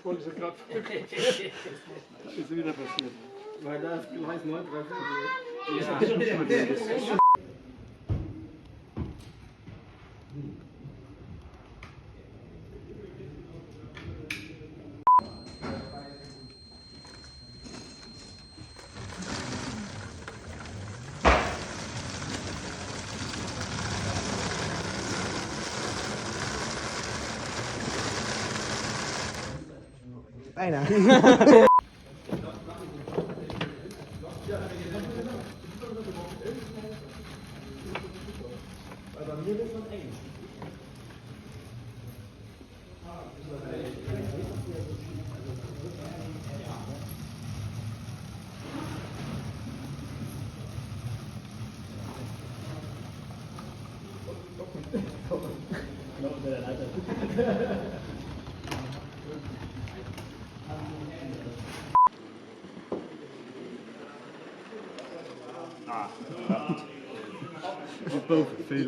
Und ist gerade ist wieder passiert. Weil da ist Gleis 9 ja. Bijna.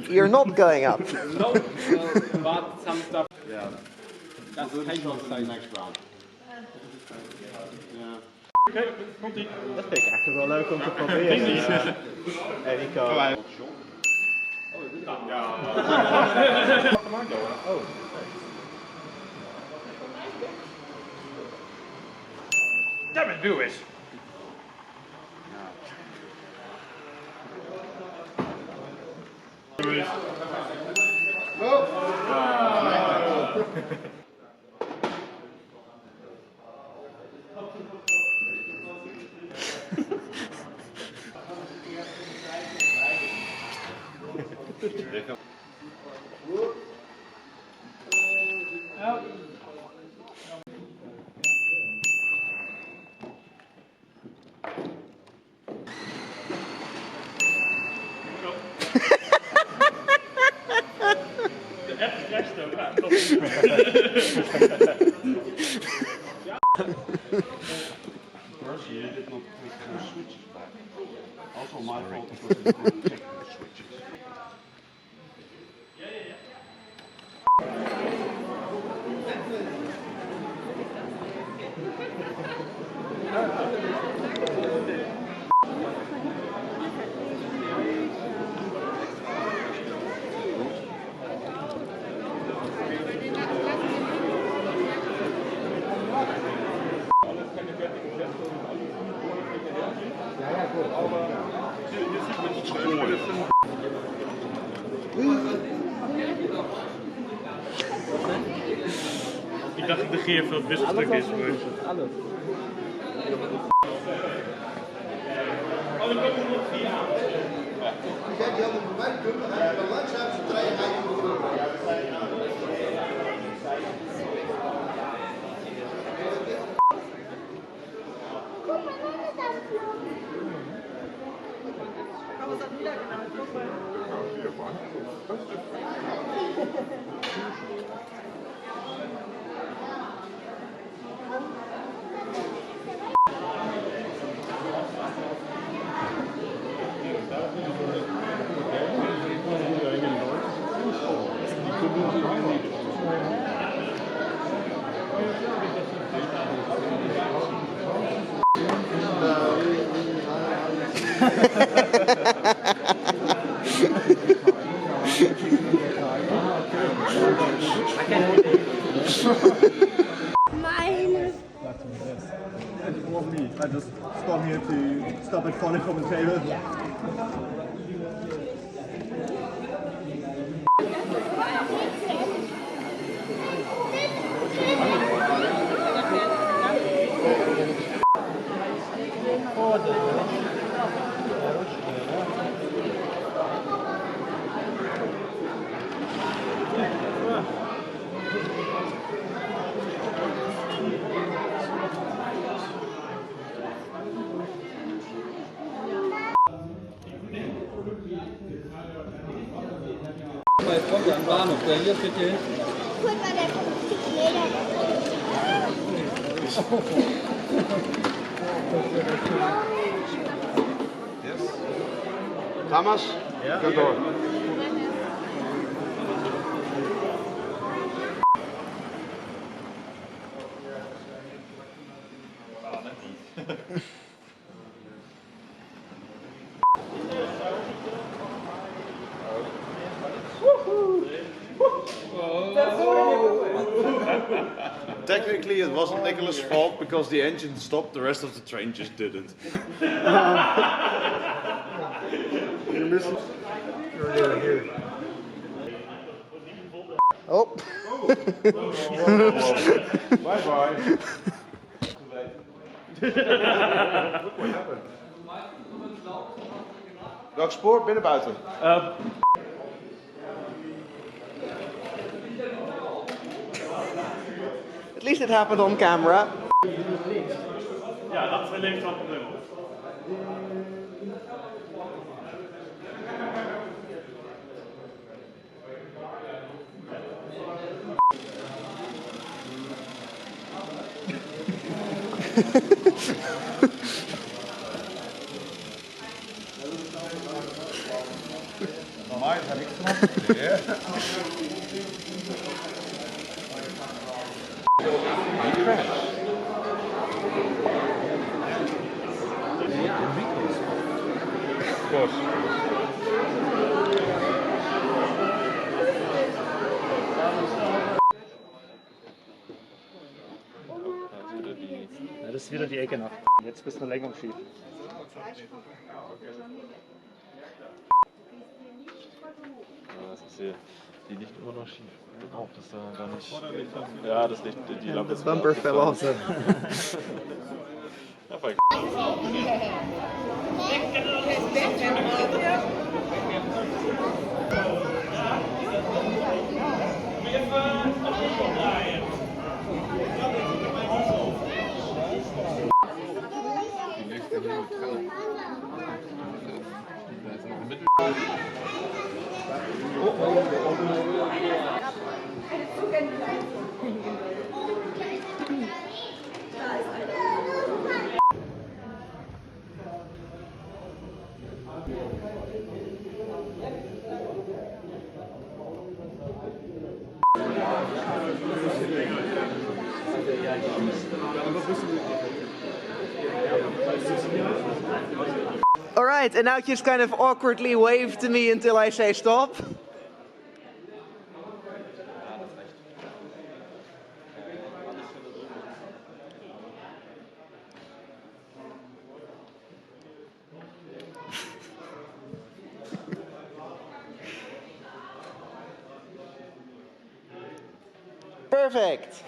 You're not going up. No, but some stuff. Yeah. That's Heiko say next round. Yeah. Oké, komt-ie. Dat vind ik eigenlijk wel leuk om te proberen. Enrico. Oh. Damn it, do it. Ik dacht dat de geer veel wisseltrek is. Alles. I just come here to stop it falling from the table. Jetzt kommt ja ein Bahnhof, der hier bitte. Guck mal, der kommt zu Leder. Yes. Tamas? Ja. Go door. Technically, it wasn't Nicolas' fault because the engine stopped, the rest of the train just didn't. You're missing. Here. Oh. Bye bye. What happened? Welk spoor? Binnen buiten? At least it happened on camera. Ja, dat is links op de Normaal heb ik vanaf. Ja. Of course. Ja, das ist wieder die Ecke nach. Jetzt bist du Lenkung schief. Das ist hier, die liegt immer noch schief. Auch das da gar nicht. Ja, das Licht, die Lampe ist. Bumper fell off. Ja, voll. All right, and now just kind of awkwardly wave to me until I say stop. Perfect.